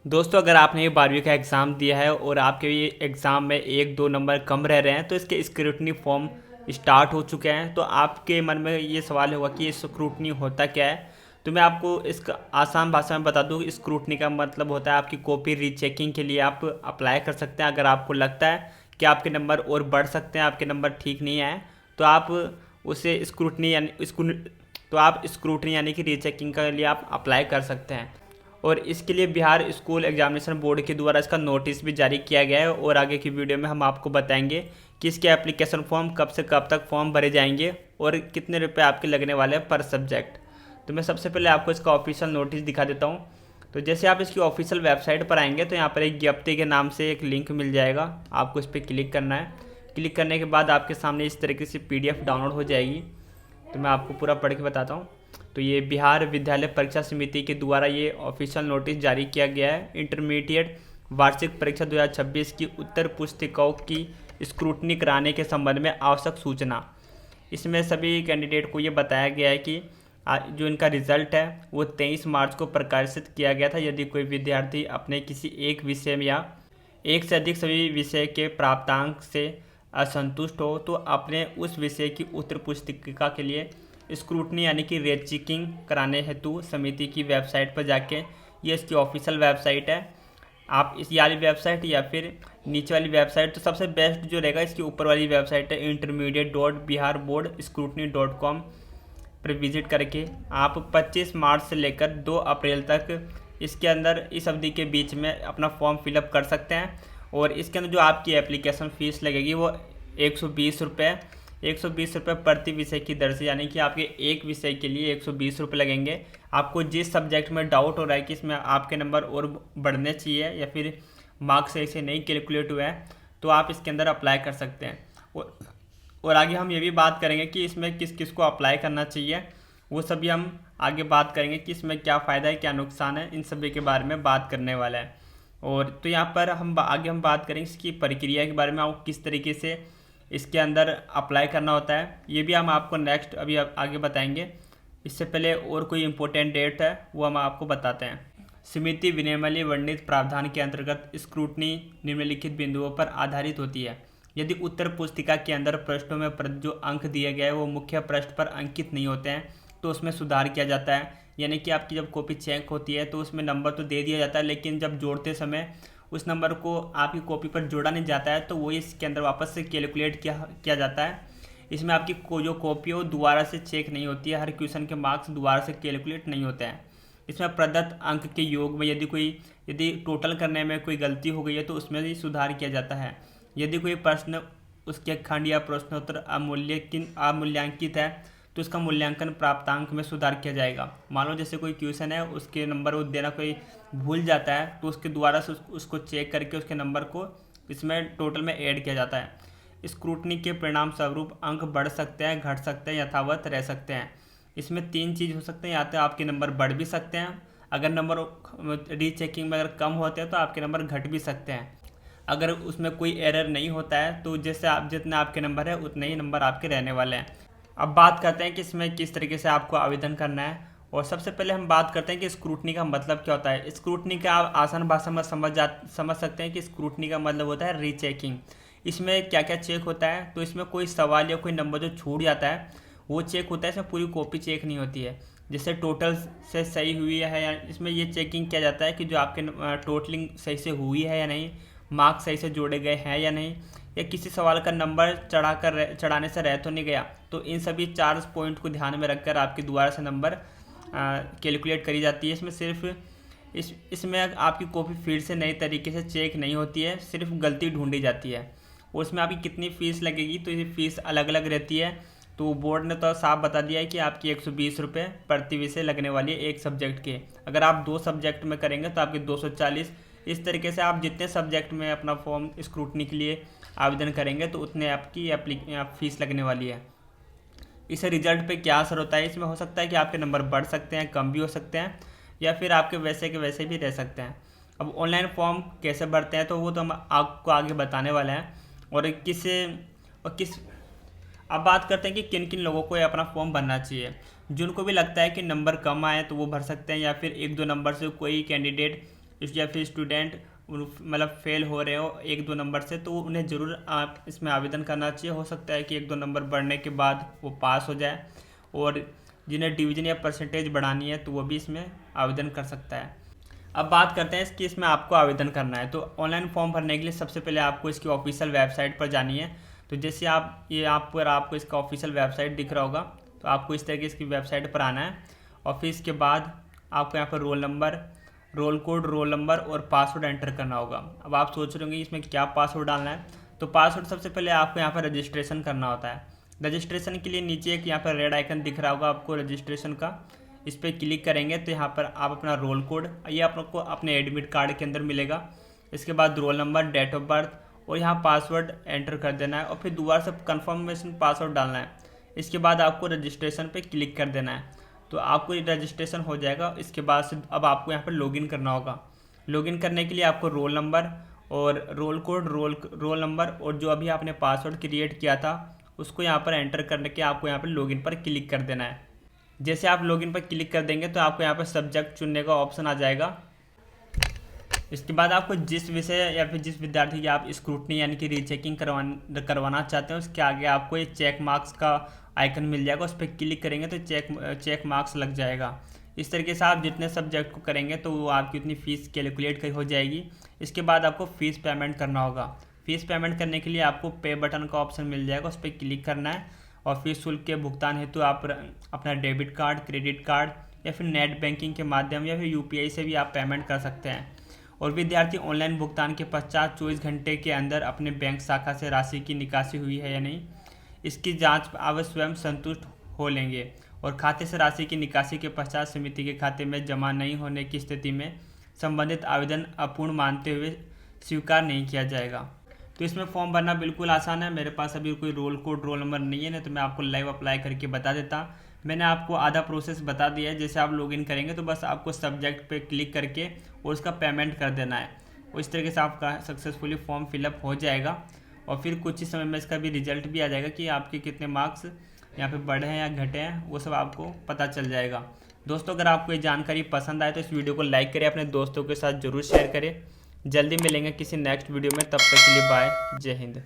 दोस्तों, अगर आपने ये 12वीं का एग्ज़ाम दिया है और आपके ये एग्ज़ाम में 1-2 नंबर कम रह रहे हैं तो इसके स्क्रूटनी फॉर्म स्टार्ट हो चुके हैं। तो आपके मन में ये सवाल होगा कि ये स्क्रूटनी होता क्या है। तो मैं आपको इसका आसान भाषा में बता दूँ। स्क्रूटनी का मतलब होता है आपकी कॉपी रीचेकिंग के लिए आप अप्लाई कर सकते हैं। अगर आपको लगता है कि आपके नंबर और बढ़ सकते हैं, आपके नंबर ठीक नहीं आए, तो आप उसे स्क्रूटनी यानी कि रीचेकिंग के लिए आप अप्लाई कर सकते हैं। और इसके लिए बिहार स्कूल एग्जामिनेशन बोर्ड के द्वारा इसका नोटिस भी जारी किया गया है और आगे की वीडियो में हम आपको बताएंगे कि इसके एप्लीकेशन फॉर्म कब से कब तक फॉर्म भरे जाएंगे और कितने रुपए आपके लगने वाले हैं पर सब्जेक्ट। तो मैं सबसे पहले आपको इसका ऑफिशियल नोटिस दिखा देता हूँ। तो जैसे आप इसकी ऑफिशियल वेबसाइट पर आएंगे तो यहाँ पर एक ज्ञप्ति के नाम से एक लिंक मिल जाएगा, आपको इस पर क्लिक करना है। क्लिक करने के बाद आपके सामने इस तरीके से PDF डाउनलोड हो जाएगी। तो मैं आपको पूरा पढ़ के बताता हूँ। तो ये बिहार विद्यालय परीक्षा समिति के द्वारा ये ऑफिशियल नोटिस जारी किया गया है। इंटरमीडिएट वार्षिक परीक्षा 2026 की उत्तर पुस्तिकाओं की स्क्रूटनी कराने के संबंध में आवश्यक सूचना। इसमें सभी कैंडिडेट को ये बताया गया है कि जो इनका रिजल्ट है वो 23 मार्च को प्रकाशित किया गया था। यदि कोई विद्यार्थी अपने किसी एक विषय में या एक से अधिक सभी विषय के प्राप्तांक से असंतुष्ट हो तो अपने उस विषय की उत्तर पुस्तिका के लिए स्क्रूटनी यानी कि रीचेकिंग कराने हेतु समिति की वेबसाइट पर जाके, ये इसकी ऑफिशियल वेबसाइट है। आप इस वाली वेबसाइट या फिर नीचे वाली वेबसाइट, तो सबसे बेस्ट जो रहेगा इसकी ऊपर वाली वेबसाइट है intermediate.biharboardscrutiny.com पर विजिट करके आप 25 मार्च से लेकर 2 अप्रैल तक इसके अंदर इस अवधि के बीच में अपना फॉर्म फिलअप कर सकते हैं। और इसके अंदर जो आपकी एप्लीकेशन फ़ीस लगेगी वो 120 रुपये 120 रुपये प्रति विषय की दर से, यानी कि आपके एक विषय के लिए 120 रुपये लगेंगे। आपको जिस सब्जेक्ट में डाउट हो रहा है कि इसमें आपके नंबर और बढ़ने चाहिए या फिर मार्क्स सही से नहीं कैलकुलेट हुआ है, तो आप इसके अंदर अप्लाई कर सकते हैं। और आगे हम ये भी बात करेंगे कि इसमें किस किस को अप्लाई करना चाहिए, वो सभी हम आगे बात करेंगे कि इसमें क्या फ़ायदा है क्या नुकसान है, इन सभी के बारे में बात करने वाला है। और तो यहाँ पर आगे हम बात करेंगे इसकी प्रक्रिया के बारे में, आपको किस तरीके से इसके अंदर अप्लाई करना होता है, ये भी हम आपको नेक्स्ट अभी आगे बताएंगे। इससे पहले और कोई इम्पोर्टेंट डेट है वो हम आपको बताते हैं। समिति विनियमावली वर्णित प्रावधान के अंतर्गत स्क्रूटनी निम्नलिखित बिंदुओं पर आधारित होती है। यदि उत्तर पुस्तिका के अंदर प्रश्नों में जो अंक दिए गए हैं वो मुख्य प्रश्न पर अंकित नहीं होते हैं तो उसमें सुधार किया जाता है। यानी कि आपकी जब कॉपी चेक होती है तो उसमें नंबर तो दे दिया जाता है, लेकिन जब जोड़ते समय उस नंबर को आपकी कॉपी पर जोड़ा नहीं जाता है तो वो इसके अंदर वापस से कैलकुलेट किया जाता है। इसमें आपकी जो कॉपी है वो दोबारा से चेक नहीं होती है, हर क्वेश्चन के मार्क्स दोबारा से कैलकुलेट नहीं होते हैं। इसमें प्रदत्त अंक के योग में यदि टोटल करने में कोई गलती हो गई है तो उसमें भी सुधार किया जाता है। यदि कोई प्रश्न उसके खंड या प्रश्नोत्तर अमूल्यांकित है तो उसका मूल्यांकन प्राप्तांक में सुधार किया जाएगा। मान लो जैसे कोई क्वेश्चन है उसके नंबर वो देना कोई भूल जाता है तो उसके द्वारा से उसको चेक करके उसके नंबर को इसमें टोटल में ऐड किया जाता है। स्क्रूटनी के परिणाम स्वरूप अंक बढ़ सकते हैं, घट सकते हैं, यथावत रह सकते हैं। इसमें 3 चीज़ हो सकते हैं, या तो आपके नंबर बढ़ भी सकते हैं, अगर नंबर रीचेकिंग में अगर कम होते हैं तो आपके नंबर घट भी सकते हैं। अगर उसमें कोई एरर नहीं होता है तो जैसे आप जितने आपके नंबर है उतने ही नंबर आपके रहने वाले हैं। अब बात करते हैं कि इसमें किस तरीके से आपको आवेदन करना है। और सबसे पहले हम बात करते हैं कि स्क्रूटनी का मतलब क्या होता है। स्क्रूटनी का आप आसान भाषा में समझ सकते हैं कि स्क्रूटनी का मतलब होता है रीचेकिंग। इसमें क्या क्या चेक होता है, तो इसमें कोई सवाल या कोई नंबर जो छूट जाता है वो चेक होता है। इसमें पूरी कॉपी चेक नहीं होती है, जैसे टोटल से सही हुई है या इसमें ये चेकिंग किया जाता है कि जो आपके टोटलिंग सही से हुई है या नहीं, मार्क्स सही से जोड़े गए हैं या नहीं, या किसी सवाल का नंबर चढ़ाने से रह तो नहीं गया। तो इन सभी 4 पॉइंट को ध्यान में रखकर आपकी दोबारा से नंबर कैलकुलेट करी जाती है। इसमें सिर्फ इसमें आपकी कॉपी फिर से नए तरीके से चेक नहीं होती है, सिर्फ गलती ढूंढी जाती है। और उसमें आपकी कितनी फ़ीस लगेगी, तो ये फ़ीस अलग अलग रहती है। तो बोर्ड ने तो साफ बता दिया है कि आपकी 120 रुपये प्रति विषय लगने वाली है एक सब्जेक्ट के। अगर आप 2 सब्जेक्ट में करेंगे तो आपके 240। इस तरीके से आप जितने सब्जेक्ट में अपना फॉर्म स्क्रूटनी के लिए आवेदन करेंगे तो उतने आपकी फ़ीस लगने वाली है। इस रिजल्ट पे क्या असर होता है, इसमें हो सकता है कि आपके नंबर बढ़ सकते हैं, कम भी हो सकते हैं, या फिर आपके वैसे के वैसे भी रह सकते हैं। अब ऑनलाइन फॉर्म कैसे भरते हैं तो वो तो हम आपको आगे बताने वाले हैं। और किस अब बात करते हैं कि किन किन लोगों को अपना फॉर्म भरना चाहिए। जिनको भी लगता है कि नंबर कम आए तो वो भर सकते हैं, या फिर 1-2 नंबर से कोई कैंडिडेट या फिर स्टूडेंट मतलब फेल हो रहे हो 1-2 नंबर से, तो उन्हें ज़रूर आप इसमें आवेदन करना चाहिए। हो सकता है कि 1-2 नंबर बढ़ने के बाद वो पास हो जाए, और जिन्हें डिवीज़न या परसेंटेज बढ़ानी है तो वो भी इसमें आवेदन कर सकता है। अब बात करते हैं इसमें आपको आवेदन करना है। तो ऑनलाइन फॉर्म भरने के लिए सबसे पहले आपको इसकी ऑफिशियल वेबसाइट पर जानी है। तो जैसे आप पर आपको इसका ऑफिशियल वेबसाइट दिख रहा होगा, तो आपको इस तरह की इसकी वेबसाइट पर आना है, और फिर इसके बाद आपको यहाँ पर roll number, roll code, roll number और पासवर्ड एंटर करना होगा। अब आप सोच रहे होंगे इसमें क्या पासवर्ड डालना है। तो पासवर्ड सबसे पहले आपको यहाँ पर रजिस्ट्रेशन करना होता है। रजिस्ट्रेशन के लिए नीचे एक यहाँ पर रेड आइकन दिख रहा होगा आपको रजिस्ट्रेशन का, इस पर क्लिक करेंगे तो यहाँ पर आप अपना रोल कोड, ये आपको अपने एडमिट कार्ड के अंदर मिलेगा। इसके बाद roll number, date of birth और यहाँ पासवर्ड एंटर कर देना है, और फिर दोबारा से कंफर्मेशन पासवर्ड डालना है। इसके बाद आपको रजिस्ट्रेशन पे क्लिक कर देना है, तो आपको रजिस्ट्रेशन हो जाएगा। इसके बाद से अब आपको यहाँ पर लॉगिन करना होगा। लॉगिन करने के लिए आपको रोल नंबर और रोल कोड, रोल नंबर और जो अभी आपने पासवर्ड क्रिएट किया था उसको यहाँ पर एंटर करने के आपको यहाँ पर लॉगिन पर क्लिक कर देना है। जैसे आप लॉगिन पर क्लिक कर देंगे तो आपको यहाँ पर सब्जेक्ट चुनने का ऑप्शन आ जाएगा। इसके बाद आपको जिस विषय या फिर जिस विद्यार्थी की आप स्क्रूटनी यानी कि रीचेकिंग करवाना चाहते हैं उसके आगे आपको ये चेक मार्क्स का आइकन मिल जाएगा। उस पर क्लिक करेंगे तो चेक मार्क्स लग जाएगा। इस तरीके से आप जितने सब्जेक्ट को करेंगे तो वो आपकी उतनी फ़ीस कैलकुलेट हो जाएगी। इसके बाद आपको फ़ीस पेमेंट करना होगा। फ़ीस पेमेंट करने के लिए आपको पे बटन का ऑप्शन मिल जाएगा, उस पर क्लिक करना है, और फीस शुल्क के भुगतान हेतु आप अपना डेबिट कार्ड, क्रेडिट कार्ड या फिर नेट बैंकिंग के माध्यम या फिर यूपीआई से भी आप पेमेंट कर सकते हैं। और विद्यार्थी ऑनलाइन भुगतान के पश्चात 24 घंटे के अंदर अपने बैंक शाखा से राशि की निकासी हुई है या नहीं, इसकी जांच आप स्वयं संतुष्ट हो लेंगे। और खाते से राशि की निकासी के पश्चात समिति के खाते में जमा नहीं होने की स्थिति में संबंधित आवेदन अपूर्ण मानते हुए स्वीकार नहीं किया जाएगा। तो इसमें फॉर्म भरना बिल्कुल आसान है। मेरे पास अभी कोई रोल कोड, रोल नंबर नहीं है, नहीं तो मैं आपको लाइव अप्लाई करके बता देता। मैंने आपको आधा प्रोसेस बता दिया है। जैसे आप लॉगिन करेंगे तो बस आपको सब्जेक्ट पे क्लिक करके और उसका पेमेंट कर देना है, और इस तरीके से आपका सक्सेसफुली फॉर्म फिलअप हो जाएगा। और फिर कुछ ही समय में इसका भी रिजल्ट भी आ जाएगा कि आपके कितने मार्क्स यहाँ पे बढ़े हैं या घटे हैं, वो सब आपको पता चल जाएगा। दोस्तों, अगर आपको ये जानकारी पसंद आए तो इस वीडियो को लाइक करें, अपने दोस्तों के साथ ज़रूर शेयर करें। जल्दी मिलेंगे किसी नेक्स्ट वीडियो में, तब तक के लिए बाय, जय हिंद।